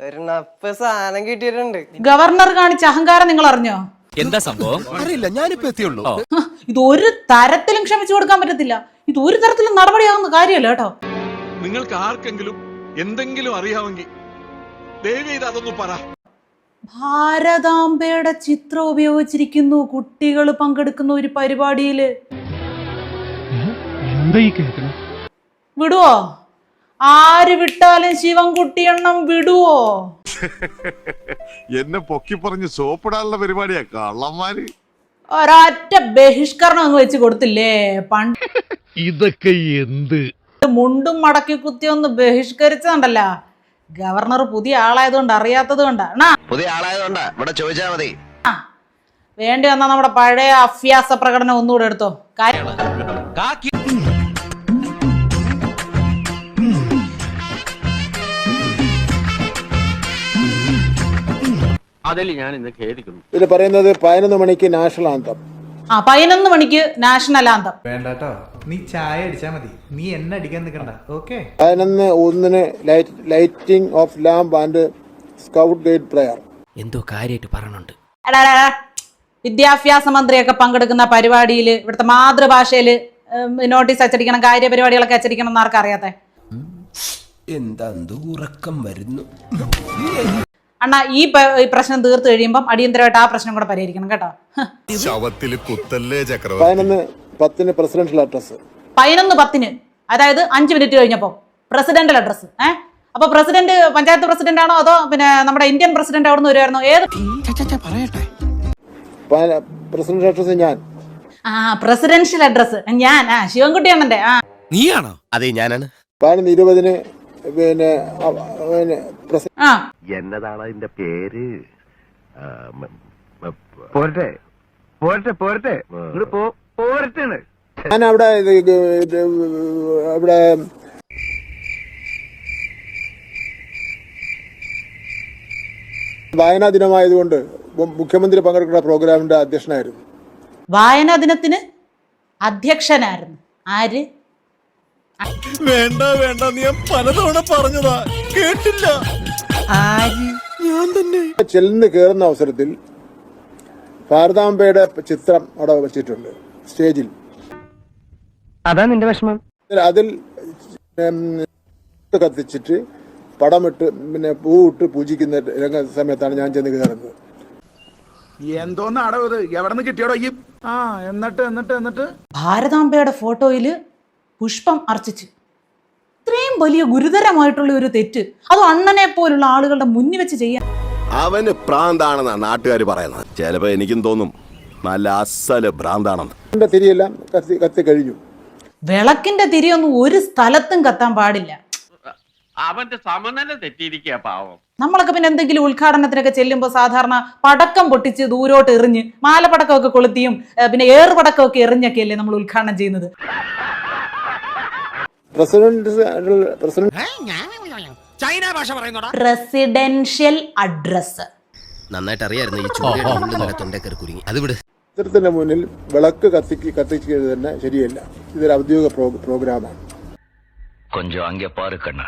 ഒരു നപ്പ് സാധനം കിട്ടിയിട്ടുണ്ട്. ഗവർണർ കാണിച്ച അഹങ്കാരം നിങ്ങൾ അറിഞ്ഞോ? എന്താ സംഭവം അറിയില്ല, ഞാനിപ്പോ എത്തിയുള്ളൂ. ഇത് ഒരു തരത്തിലും ക്ഷമിച്ചു കൊടുക്കാൻ പറ്റത്തില്ല. ഇത് ഒരു തരത്തിലും നടപടിയാവുന്ന കാര്യമല്ല കേട്ടോ. നിങ്ങൾക്ക് ആർക്കെങ്കിലും എന്തെങ്കിലും അറിയാമെങ്കിൽ ദയവ് ചെയ്ത് അതൊന്ന് പറ. ഭാരതാംബയുടെ ചിത്രം ഉപയോഗിച്ചിരിക്കുന്നു കുട്ടികൾ പങ്കെടുക്കുന്ന ഒരു പരിപാടിയില്. വിടുവോ? ആര് വിട്ടാലും ശിവൻകുട്ടി എണ്ണം വിടുവോ? എന്നെ പൊക്കി പറഞ്ഞ് സോപ്പിടാനുള്ള പരിപാടിയാ കള്ളന്മാര്. ഒരൊറ്റ ബഹിഷ്കരണം അങ്ങ് വെച്ച് കൊടുത്തില്ലേ പണ്ട്. ഇതൊക്കെ എന്ത് മുണ്ടും മടക്കി കുത്തി ഒന്ന് ബഹിഷ്കരിച്ചതുണ്ടല്ല. ഗവർണർ പുതിയ ആളായതുകൊണ്ട് അറിയാത്തത് കൊണ്ടാണ്. പുതിയ ആളായതുകൊണ്ടാ ഇവിടെ ചോദിച്ചാ മതി. വേണ്ടി വന്നാ നമ്മുടെ പഴയ അഭ്യാസ പ്രകടനം ഒന്നുകൂടെ എടുത്തോ. അതിൽ ഞാൻ ഇന്ന് ഖേദിക്കുന്നു. ഇത് പറയുന്നത് 11 മണിക്ക് നാഷണൽ ആന്തം. 11 മണിക്ക് നാഷണൽ ആന്തം. വേണ്ടാട്ടോ, നീ ചായ അടിച്ചാ മതി, നീ എന്നെ അടിക്കാൻ നിൽക്കണ്ട. Okay. 11:01 lighting of lamp and scout guide prayer. എന്തോ കാര്യമായിട്ട് പറയണുണ്ട്. വിദ്യാഭ്യാസ മന്ത്രിയൊക്കെ പങ്കെടുക്കുന്ന പരിപാടിയിൽ ഇവിടുത്തെ മാതൃഭാഷയില് നോട്ടീസ് അച്ചടിക്കണം, കാര്യപരിപാടികളൊക്കെ അച്ചടിക്കണം എന്ന് ആർക്കും അറിയാത്തെ? എന്താ ഉറക്കം വരുന്നു. അണ്ണാ ഈ പ്രശ്നം തീർത്തു കഴിയുമ്പം അടിയന്തരമായിട്ട് ആ പ്രശ്നം കൂടെ പരിഹരിക്കണം കേട്ടോ. 11:10 പ്രസിഡൻഷ്യൽ അഡ്രസ്. 11:10 അതായത് 5 മിനിറ്റ് കഴിഞ്ഞപ്പോ പ്രസിഡന്റൽ അഡ്രസ്. അപ്പൊ പ്രസിഡന്റ് പഞ്ചായത്ത് പ്രസിഡന്റ് ആണോ അതോ പിന്നെ നമ്മുടെ ഇന്ത്യൻ പ്രസിഡന്റ് അവിടെ നിന്ന് വരുമായിരുന്നോ? ഏത് പ്രസിഡൻഷ്യൽ അഡ്രസ്? ഞാൻ പ്രസിഡൻഷ്യൽ അഡ്രസ് ഞാൻ ശിവൻകുട്ടിയാണെന്റെ. നീയാണോ? അതെ ഞാനാണ്. 11:20 പിന്നെ എന്നതാണ് അതിന്റെ പേര്? പോരട്ടെ പോരട്ടെ പോരട്ടെ പോരട്ടെ. ഞാൻ അവിടെ വായനാ ദിനമായതുകൊണ്ട് മുഖ്യമന്ത്രി പങ്കെടുക്കുന്ന പ്രോഗ്രാമിന്റെ അധ്യക്ഷനായിരുന്നു. വായനാ ദിനത്തിന് അധ്യക്ഷനായിരുന്നു ആര്? വേണ്ട വേണ്ട, നീ പലതവണ പറഞ്ഞതാ, കേട്ടില്ല. ഞാൻ തന്നെ. ചെല്ലുന്ന കയറുന്ന അവസരത്തിൽ ഭാരതാംബയുടെ ചിത്രം അവിടെ വെച്ചിട്ടുണ്ട് സ്റ്റേജിൽ. അതാ നിന്റെ വിഷമം. അതിൽ കത്തിച്ചിട്ട് പടമിട്ട് പിന്നെ പൂവിട്ട് പൂജിക്കുന്ന രംഗ സമയത്താണ് ഞാൻ ചെന്ന് കയറുന്നത്. എന്തോന്നാടോ ഇത്, എവിടെ നിന്ന് കിട്ടിയോടോ ഈ? എന്നിട്ട് ഭാരതാംബയുടെ ഫോട്ടോയില് പുഷ്പം അർച്ചിച്ച് ഇത്രയും വലിയ ഗുരുതരമായിട്ടുള്ള ഒരു തെറ്റ് അതും അണ്ണനെ പോലുള്ള ആളുകളുടെ മുന്നിൽ വെച്ച് ചെയ്യാൻ. അവന് ഭ്രാന്താണെന്നാ നാട്ടുകാർ പറയുന്നത്. ചിലപ്പോ എനിക്കും തോന്നും നല്ല അസല് ഭ്രാന്താണെന്ന്. എന്റെ തിരിയെല്ലാം കത്തി കഴിഞ്ഞു. വിളക്കിന്റെ തിരിയൊന്നും ഒരു സ്ഥലത്തും കത്താൻ പാടില്ല. അവന്റെ സമനില തെറ്റിയിരിക്കുക പാവം. നമ്മളൊക്കെ പിന്നെ എന്തെങ്കിലും ഉദ്ഘാടനത്തിനൊക്കെ ചെല്ലുമ്പോൾ സാധാരണ പടക്കം പൊട്ടിച്ച് ദൂരോട്ട് എറിഞ്ഞ് മാലപ്പടക്കമൊക്കെ കൊളുത്തിയും പിന്നെ ഏറുപടക്കമൊക്കെ എറിഞ്ഞൊക്കെയല്ലേ നമ്മൾ ഉദ്ഘാടനം ചെയ്യുന്നത്. പ്രസിഡൻഷ്യൽ അഡ്രസ് നന്നായിട്ട് അറിയായിരുന്നു. ഈ തൊണ്ടേക്കറി കുരുങ്ങി. അത് വിട്. ചിത്രത്തിന്റെ മുന്നിൽ വിളക്ക് കത്തിക്കുന്നത് തന്നെ ശരിയല്ല. ഇതൊരു ഔദ്യോഗിക പ്രോഗ്രാമാണ്. കൊഞ്ചം അങ്ക പാറുക്കണ്ണ.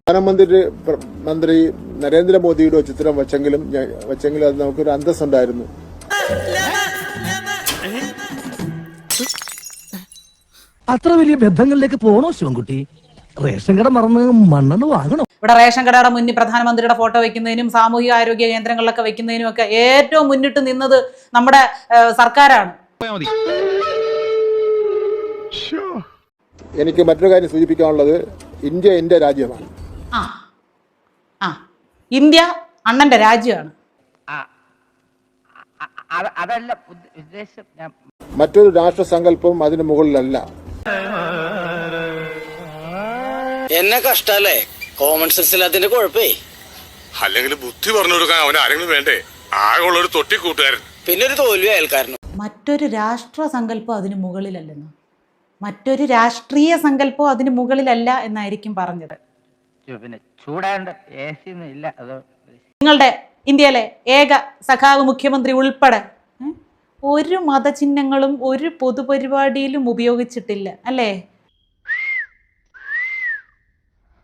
പ്രധാനമന്ത്രി നരേന്ദ്രമോദിയുടെ ചിത്രം വെച്ചെങ്കിലും അത് നമുക്കൊരു അന്തസ്സുണ്ടായിരുന്നു. അത്ര വലിയ ബന്ധങ്ങളിലേക്ക് പോണോ ശിവൻകുട്ടി? റേഷൻ കട മറന്ന് മണ്ണെണ്ണ വാങ്ങണോ? ഇവിടെ റേഷൻ കടയുടെ മുന്നിൽ പ്രധാനമന്ത്രിയുടെ ഫോട്ടോ വെക്കുന്നതിനും സാമൂഹിക ആരോഗ്യ കേന്ദ്രങ്ങളിലൊക്കെ വെക്കുന്നതിനും ഒക്കെ ഏറ്റവും മുന്നിട്ട് നിന്നത് നമ്മുടെ സർക്കാരാണ്. എനിക്ക് മറ്റൊരു കാര്യം സൂചിപ്പിക്കാനുള്ളത്, ഇന്ത്യ എന്റെ രാജ്യമാണ്. ഇന്ത്യ അണ്ണന്റെ രാജ്യമാണ്. മറ്റൊരു രാഷ്ട്രസങ്കല്പവും അതിന് മുകളിലല്ല. എന്നെ കഷ്ടല്ലേ? Common sense ഇല്ലാത്തതിന്റെ കുഴപ്പേ. അല്ലെങ്കിൽ ബുദ്ധി പറഞ്ഞു കൊടുക്കാൻ അവൻ ആരെങ്കിലും വേണ്ടേ? ആകെയുള്ള ഒരു തൊട്ടി കൂട്ടുകാരൻ, പിന്നെ ഒരു തോൽവി അയൽക്കാരനും. മറ്റൊരു രാഷ്ട്ര സങ്കല്പം അതിന് മുകളിലല്ലെന്ന്, മറ്റൊരു രാഷ്ട്രീയ സങ്കല്പം അതിന് മുകളിലല്ല എന്നായിരിക്കും പറഞ്ഞത്. പിന്നെ ചൂടാണ്ട് ഇല്ല. നിങ്ങളുടെ ഇന്ത്യയിലെ ഏക സഖാവ് മുഖ്യമന്ത്രി ഉൾപ്പെടെ ഒരു മതചിഹ്നങ്ങളും ഒരു പൊതുപരിപാടിയിലും ഉപയോഗിച്ചിട്ടില്ല അല്ലേ?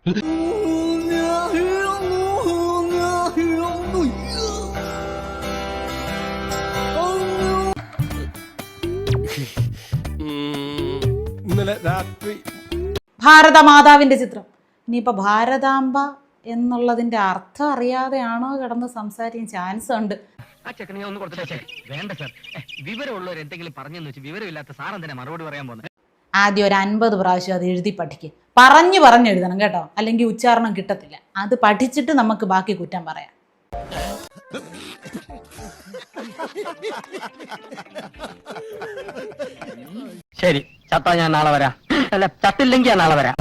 ഇന്നലെ രാത്രി ഭാരതമാതാവിന്റെ ചിത്രം. ഇനിയിപ്പോൾ ഭാരതാംബ എന്നുള്ളതിന്റെ അർത്ഥം അറിയാതെയാണോ കിടന്ന് സംസാരിക്കാൻ ചാൻസ് ഉണ്ട്. ആ ചെക്കനെ ഒന്ന് കൊടുത്തിട്ടേ. വേണ്ട സാർ, വിവരമുള്ളവർ എന്തെങ്കിലും പറഞ്ഞെന്ന് വെച്ച് വിവരമില്ലാത്ത സാർ എന്തിനാ മറുപടി പറയാൻ പോകുന്നത്? ആദ്യം ഒരു 50 പ്രാവശ്യം അത് എഴുതി പഠിക്കുക. പറഞ്ഞു എഴുതണം കേട്ടോ, അല്ലെങ്കിൽ ഉച്ചാരണം കിട്ടത്തില്ല. അത് പഠിച്ചിട്ട് നമുക്ക് ബാക്കി കുറ്റം പറയാം. ശരി, ചത്താ ഞാൻ നാളെ വരാം. അല്ല, ചത്തില്ലെങ്കിൽ ഞാൻ നാളെ വരാം.